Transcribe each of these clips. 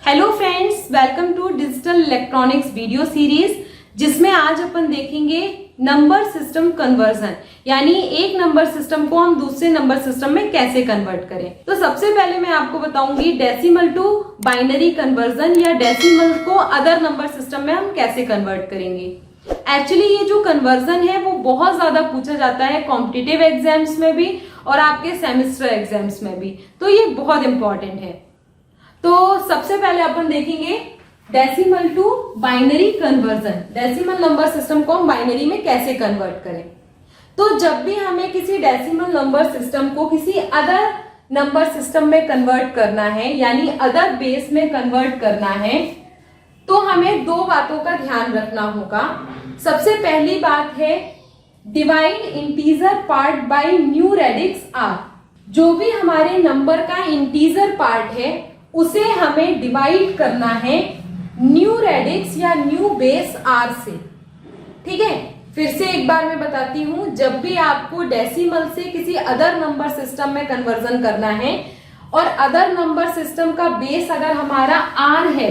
Hello friends, welcome to digital electronics video series, जिसमें आज अपन देखेंगे नंबर सिस्टम कन्वर्जन, यानी एक नंबर सिस्टम को हम दूसरे नंबर सिस्टम में कैसे कन्वर्ट करें। तो सबसे पहले मैं आपको बताऊंगी डेसिमल टू बाइनरी कन्वर्जन या डेसिमल को अदर नंबर सिस्टम में हम कैसे कन्वर्ट करेंगे। एक्चुअली ये जो कन्वर्जन है वो बहुत ज्यादा पूछा जाता है कॉम्पिटिटिव एग्जाम्स में भी और आपके सेमेस्टर एग्जाम्स में भी, तो ये बहुत इंपॉर्टेंट है। तो सबसे पहले अपन देखेंगे decimal to binary conversion, decimal number system को हम बाइनरी में कैसे कन्वर्ट करें। तो जब भी हमें किसी डेसिमल नंबर सिस्टम को किसी अदर नंबर सिस्टम में कन्वर्ट करना है, यानी अदर बेस में कन्वर्ट करना है, तो हमें दो बातों का ध्यान रखना होगा। सबसे पहली बात है divide integer part by new radix R. जो भी हमारे नंबर का इंटीजर पार्ट है उसे हमें डिवाइड करना है न्यू रेडिक्स या न्यू बेस आर से। ठीक है, फिर से एक बार मैं बताती हूं, जब भी आपको डेसिमल से किसी अदर नंबर सिस्टम में कन्वर्जन करना है और अदर नंबर सिस्टम का बेस अगर हमारा आर है,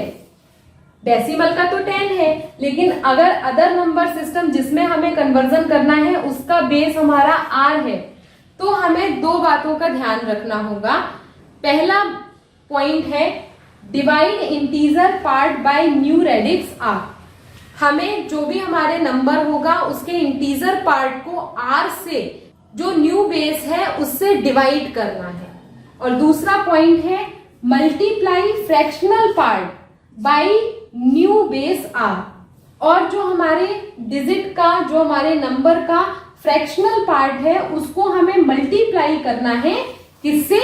डेसिमल का तो 10 है, लेकिन अगर अदर नंबर सिस्टम जिसमें हमें कन्वर्जन करना है उसका बेस हमारा आर है, तो हमें दो बातों का ध्यान रखना होगा। पहला पॉइंट है divide integer part by new radix R. हमें जो भी हमारे नंबर होगा उसके इंटीजर पार्ट को आर से, जो न्यू बेस है, उससे डिवाइड करना है। और दूसरा पॉइंट है multiply fractional part by new base R. और जो हमारे डिजिट का, जो हमारे नंबर का फ्रैक्शनल पार्ट है, उसको हमें मल्टीप्लाई करना है किससे?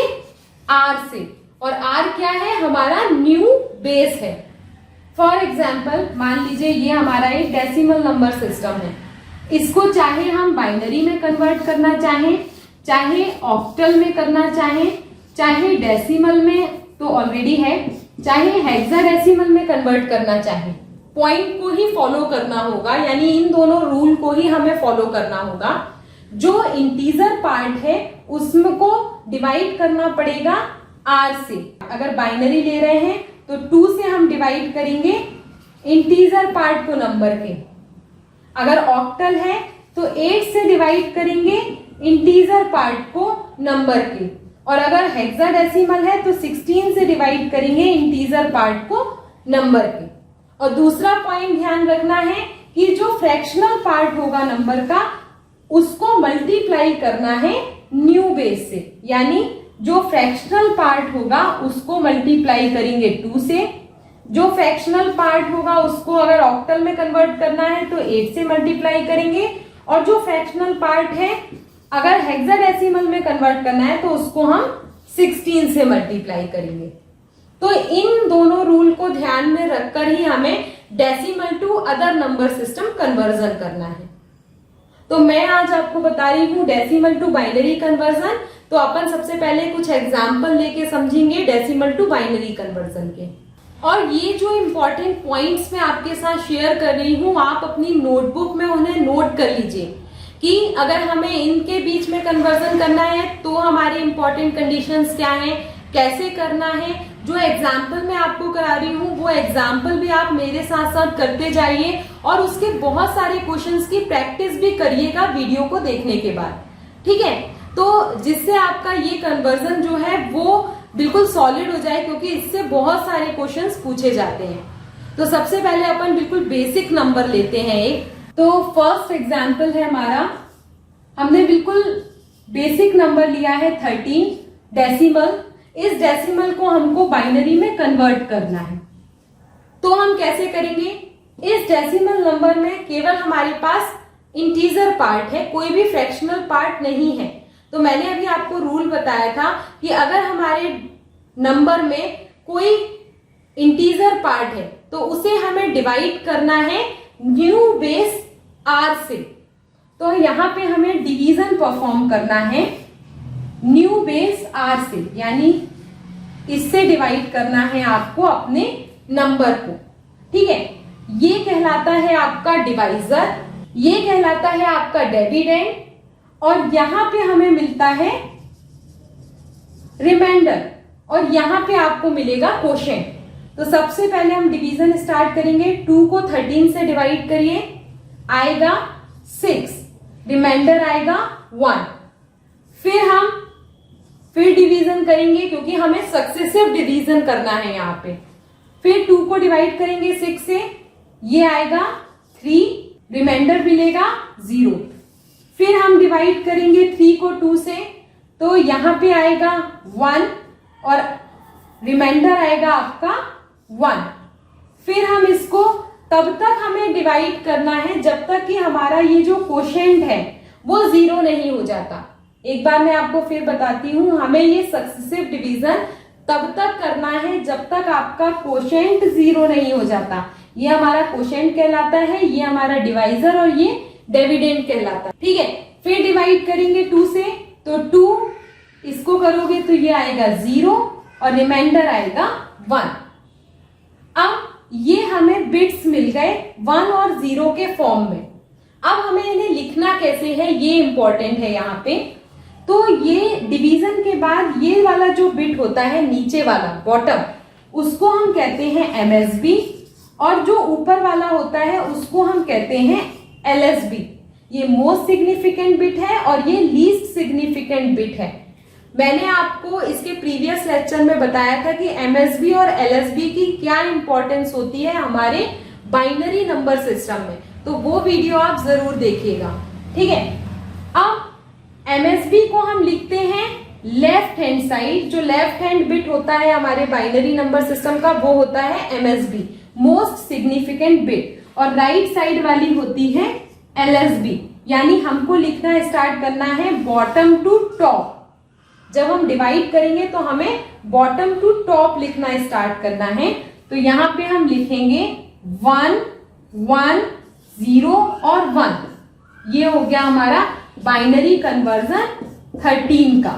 आर से। और आर क्या है? हमारा न्यू बेस है। फॉर एग्जाम्पल मान लीजिए ये हमारा एक डेसिमल नंबर सिस्टम है, इसको चाहे हम बाइनरी में कन्वर्ट करना चाहें, चाहे ऑक्टल में करना चाहें, चाहे डेसिमल में तो ऑलरेडी है, चाहे हेक्साडेसिमल में कन्वर्ट करना चाहें, पॉइंट को ही फॉलो करना होगा, यानी इन दोनों रूल को ही हमें फॉलो करना होगा। जो इंटीजर पार्ट है उसको डिवाइड करना पड़ेगा आर से। अगर बाइनरी ले रहे हैं तो 2 से हम डिवाइड करेंगे इंटीजर पार्ट को नंबर के। अगर ऑक्टल है तो 8 से डिवाइड करेंगे इंटीजर पार्ट को नंबर के। और अगर हेक्साडेसिमल है तो 16 से डिवाइड करेंगे इंटीजर पार्ट को नंबर के। और दूसरा पॉइंट ध्यान रखना है कि जो फ्रैक्शनल पार्ट होगा नंबर का, उसको मल्टीप्लाई करना है न्यू बेस से, यानी जो फ्रैक्शनल पार्ट होगा उसको मल्टीप्लाई करेंगे 2 से। जो फ्रैक्शनल पार्ट होगा उसको अगर ऑक्टल में कन्वर्ट करना है तो 8 से मल्टीप्लाई करेंगे। और जो फ्रैक्शनल पार्ट है अगर हेक्साडेसिमल में कन्वर्ट करना है तो उसको हम 16 से मल्टीप्लाई करेंगे। तो इन दोनों रूल को ध्यान में रखकर ही हमें decimal to other number system conversion करना है। तो मैं आज आपको बता रही हूं डेसिमल टू बाइनरी कन्वर्जन। तो अपन सबसे पहले कुछ एग्जाम्पल लेके समझेंगे डेसिमल टू बाइनरी कन्वर्जन के। और ये जो इंपॉर्टेंट पॉइंट्स मैं आपके साथ शेयर कर रही हूं, आप अपनी नोटबुक में उन्हें नोट कर लीजिए कि अगर हमें इनके बीच में कन्वर्जन करना है तो हमारी इंपॉर्टेंट कंडीशंस क्या हैं, कैसे करना है। जो एग्जाम्पल मैं आपको करा रही हूँ वो एग्जाम्पल भी आप मेरे साथ साथ करते जाइए और उसके बहुत सारे क्वेश्चंस की प्रैक्टिस भी करिएगा वीडियो को देखने के बाद। ठीक है, तो जिससे आपका ये कन्वर्जन जो है वो बिल्कुल सॉलिड हो जाए, क्योंकि इससे बहुत सारे क्वेश्चंस पूछे जाते हैं। तो सबसे पहले अपन बिल्कुल बेसिक नंबर लेते हैं एक। तो फर्स्ट एग्जाम्पल है हमारा, हमने बिल्कुल बेसिक नंबर लिया है 13 डेसिमल। इस डेसिमल को हमको बाइनरी में कन्वर्ट करना है, तो हम कैसे करेंगे? इस डेसिमल नंबर में केवल हमारे पास इंटीजर पार्ट है, कोई भी फ्रैक्शनल पार्ट नहीं है। तो मैंने अभी आपको रूल बताया था कि अगर हमारे नंबर में कोई इंटीजर पार्ट है तो उसे हमें डिवाइड करना है न्यू बेस आर से। तो यहां पे हमें डिवीजन परफॉर्म करना है न्यू बेस आर से, यानी इससे डिवाइड करना है आपको अपने नंबर को। ठीक है, ये कहलाता है आपका डिवाइजर, ये कहलाता है आपका डिविडेंड, और यहां पे हमें मिलता है रिमाइंडर, और यहां पे आपको मिलेगा क्वोशेंट। तो सबसे पहले हम डिवीजन स्टार्ट करेंगे। 2 को 13 से डिवाइड करिए, आएगा 6, रिमाइंडर आएगा 1। फिर डिवीजन करेंगे क्योंकि हमें सक्सेसिव डिवीजन करना है यहाँ पे। फिर 2 को डिवाइड करेंगे 6 से, ये आएगा 3, रिमाइंडर मिलेगा 0। फिर हम डिवाइड करेंगे 3 को 2 से, तो यहां पे आएगा 1 और रिमाइंडर आएगा आपका 1। फिर हम इसको तब तक हमें डिवाइड करना है जब तक कि हमारा ये जो कोशेंट है वो 0 नहीं हो जाता। एक बार मैं आपको फिर बताती हूं, हमें ये सक्सेसिव डिवीजन तब तक करना है जब तक आपका कोशेंट 0 नहीं हो जाता। ये हमारा कोशेंट कहलाता है, ये हमारा डिवाइजर और ये डिविडेंड कहलाता है। ठीक है, फिर डिवाइड करेंगे 2 से, तो 2 इसको करोगे तो ये आएगा 0 और रिमाइंडर आएगा 1। अब ये हमें बिट्स मिल गए 1 और 0 के फॉर्म में। अब हमें इन्हें लिखना कैसे है ये इंपॉर्टेंट है यहाँ पे। तो ये डिवीजन के बाद ये वाला जो बिट होता है नीचे वाला बॉटम, उसको हम कहते हैं MSB, और जो ऊपर वाला होता है उसको हम कहते हैं LSB। ये मोस्ट सिग्निफिकेंट बिट है और ये लीस्ट सिग्निफिकेंट बिट है। मैंने आपको इसके प्रीवियस लेक्चर में बताया था कि MSB और LSB की क्या इंपॉर्टेंस होती है हमारे बाइनरी नंबर सिस्टम में, तो वो वीडियो आप जरूर देखिएगा। ठीक है, अब MSB को हम लिखते हैं लेफ्ट हैंड साइड। जो लेफ्ट हैंड बिट होता है हमारे बाइनरी नंबर सिस्टम का वो होता है MSB, मोस्ट सिग्निफिकेंट बिट, और राइट साइड वाली होती है LSB। यानी हमको लिखना स्टार्ट करना है बॉटम टू टॉप। जब हम डिवाइड करेंगे तो हमें बॉटम टू टॉप लिखना स्टार्ट करना है। तो यहां पे हम लिखेंगे 1 1 0 और 1। ये हो गया हमारा बाइनरी कन्वर्जन 13 का।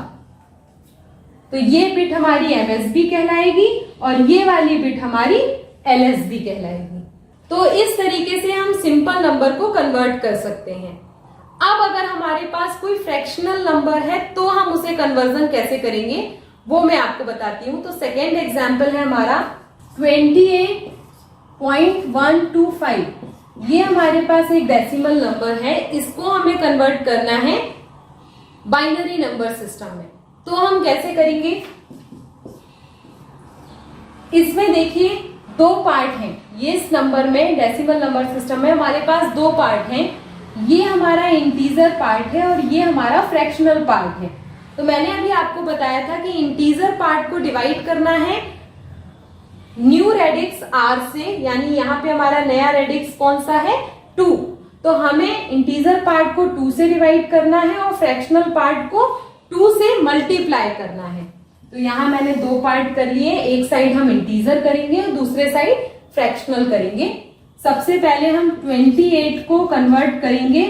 तो ये बिट हमारी MSB कहलाएगी और ये वाली बिट हमारी LSB कहलाएगी। तो इस तरीके से हम सिंपल नंबर को कन्वर्ट कर सकते हैं। अब अगर हमारे पास कोई फ्रैक्शनल नंबर है तो हम उसे कन्वर्जन कैसे करेंगे वो मैं आपको बताती हूं। तो सेकेंड एग्जाम्पल है हमारा 28.125। ये हमारे पास एक डेसिमल नंबर है, इसको हमें कन्वर्ट करना है बाइनरी नंबर सिस्टम में। तो हम कैसे करेंगे, इसमें देखिए 2 पार्ट हैं। ये इस नंबर में डेसिमल नंबर सिस्टम में हमारे पास 2 पार्ट हैं। ये हमारा इंटीजर पार्ट है और ये हमारा फ्रैक्शनल पार्ट है। तो मैंने अभी आपको बताया था कि इंटीजर पार्ट को डिवाइड करना है न्यू रेडिक्स R से, यानी यहाँ पे हमारा नया रेडिक्स कौन सा है 2। तो हमें इंटीजर पार्ट को 2 से डिवाइड करना है और फ्रैक्शनल पार्ट को 2 से मल्टीप्लाई करना है। तो यहाँ मैंने 2 पार्ट कर लिए, एक साइड हम इंटीजर करेंगे और दूसरे साइड फ्रैक्शनल करेंगे। सबसे पहले हम 28 को कन्वर्ट करेंगे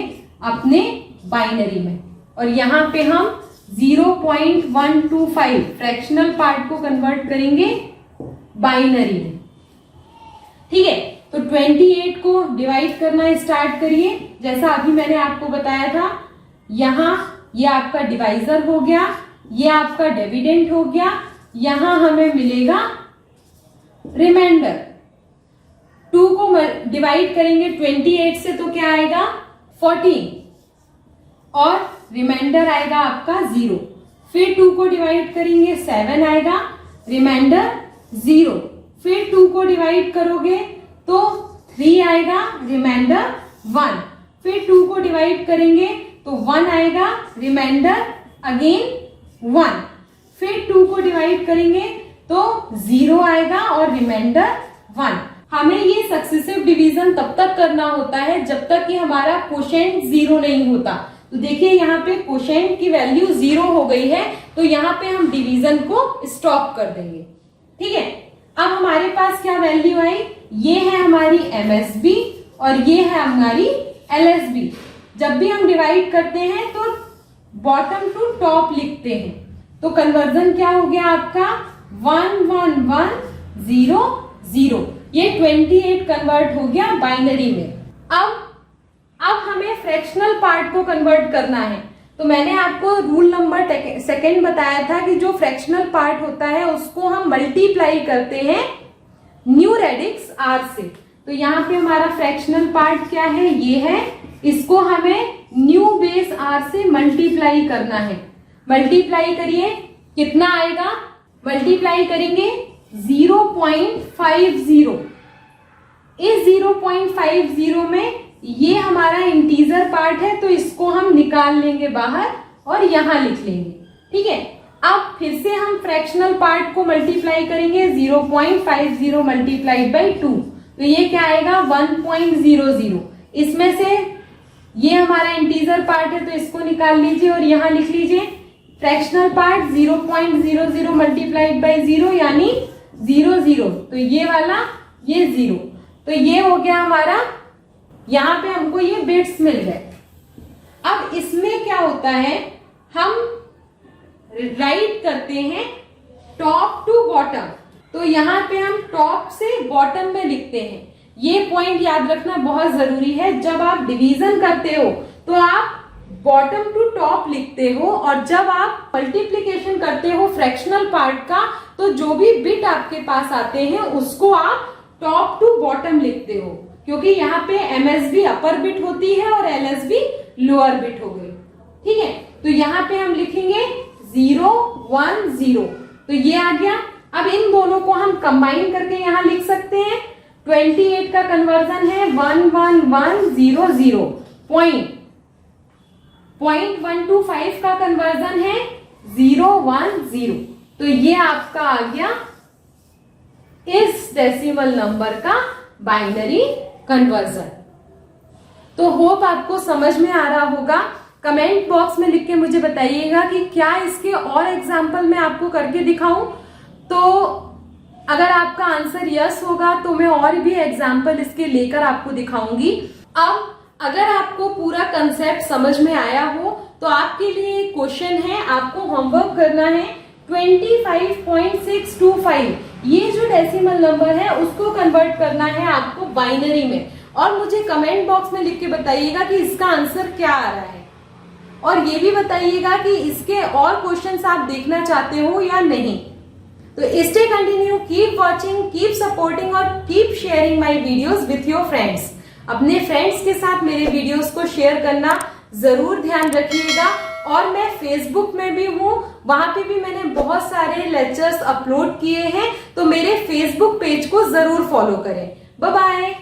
अपने बाइनरी में और यहाँ पे हम 0.125 फ्रैक्शनल पार्ट को कन्वर्ट करेंगे बाइनरी में। ठीक है, तो 28 को डिवाइड करना स्टार्ट करिए। जैसा अभी मैंने आपको बताया था, यहाँ ये आपका डिवाइजर हो गया, ये आपका डिविडेंड हो गया, यहां हमें मिलेगा रिमाइंडर। 2 को डिवाइड करेंगे 28 से तो क्या आएगा 14 और रिमाइंडर आएगा आपका 0। फिर 2 को डिवाइड करेंगे 7 आएगा, रिमाइंडर 0। फिर 2 को डिवाइड करोगे तो 3 आएगा, रिमाइंडर 1। फिर 2 को डिवाइड करेंगे तो 1 आएगा, रिमाइंडर अगेन 1। फिर 2 को डिवाइड करेंगे तो 0 आएगा और रिमाइंडर 1। हमें ये सक्सेसिव डिवीजन तब तक करना होता है जब तक कि हमारा कोशेंट 0 नहीं होता। तो देखिए यहाँ पे कोशेंट की वैल्यू 0 हो गई है, तो यहाँ पे हम डिवीजन को स्टॉप कर देंगे। ठीक है, अब हमारे पास क्या वैल्यू आई, ये है हमारी MSB और ये है हमारी LSB। जब भी हम डिवाइड करते हैं तो बॉटम टू टॉप लिखते हैं। तो कन्वर्जन क्या हो गया आपका 1 1 1 0 0। ये 28 कन्वर्ट हो गया बाइनरी में। अब हमें फ्रैक्शनल पार्ट को कन्वर्ट करना है। तो मैंने आपको रूल नंबर सेकेंड बताया था कि जो फ्रैक्शनल पार्ट होता है उसको हम मल्टीप्लाई करते हैं न्यू रेडिक्स r से। तो यहाँ पे हमारा फ्रैक्शनल पार्ट क्या है, ये है, इसको हमें न्यू बेस r से मल्टीप्लाई करना है। मल्टीप्लाई करिए, कितना आएगा, मल्टीप्लाई करेंगे 0.50। इस 0.50 में ये हमारा इंटीजर पार्ट है, तो इसको हम निकाल लेंगे बाहर और यहां लिख लेंगे। ठीक है, अब फिर से हम फ्रैक्शनल पार्ट को मल्टीप्लाई करेंगे 0.50 मल्टीप्लाइड बाई 2, तो ये क्या आएगा 1.00। इसमें से ये हमारा इंटीजर पार्ट है, तो इसको निकाल लीजिए और यहां लिख लीजिए फ्रैक्शनल पार्ट 0.00 मल्टीप्लाइड बाई 0 यानी 0, तो ये वाला ये 0, तो ये हो गया हमारा, यहां पे हमको ये बिट्स मिल गए। अब इसमें क्या होता है, हम राइट करते हैं टॉप टू बॉटम, तो यहां पे हम टॉप से बॉटम में लिखते हैं। ये पॉइंट याद रखना बहुत जरूरी है, जब आप डिवीजन करते हो तो आप बॉटम टू टॉप लिखते हो, और जब आप मल्टीप्लिकेशन करते हो फ्रैक्शनल पार्ट का, तो जो भी बिट आपके पास आते हैं उसको आप टॉप टू बॉटम लिखते हो, क्योंकि यहाँ पे MSB अपर बिट होती है और LSB लोअर बिट हो गई। ठीक है, तो यहाँ पे हम लिखेंगे 0, 1, 0, तो ये आ गया। अब इन दोनों को हम कंबाइन करके यहाँ लिख सकते हैं। 28 का कन्वर्जन है 11100, 0.125 का कन्वर्जन है 010, तो ये आपका आ गया इस डेसिमल नंबर का बाइनरी कन्वर्जन। तो होप आपको समझ में आ रहा होगा। कमेंट बॉक्स में लिख के मुझे बताइएगा कि क्या इसके और एग्जाम्पल मैं आपको करके दिखाऊं। तो अगर आपका आंसर यस होगा तो मैं और भी एग्जाम्पल इसके लेकर आपको दिखाऊंगी। अब अगर आपको पूरा कंसेप्ट समझ में आया हो तो आपके लिए क्वेश्चन है, आपको होमवर्क करना है 25.625, ये जो डेसिमल नंबर है उसको कन्वर्ट करना है आपको बाइनरी में, और मुझे कमेंट बॉक्स में लिख के बताइएगा कि इसका आंसर क्या आ रहा है, और ये भी बताइएगा कि इसके और क्वेश्चंस आप देखना चाहते हो या नहीं। तो stay continue, keep watching, keep supporting और keep sharing my videos with your friends. अपने फ्रेंड्स के साथ मेरे वीडियोस को शेयर करना जरूर ध्यान रखिएगा। और मैं फेसबुक में भी हूँ, वहां पे भी मैंने बहुत सारे लेक्चर्स अपलोड किए हैं, तो मेरे फेसबुक पेज को जरूर फॉलो करें। Bye bye.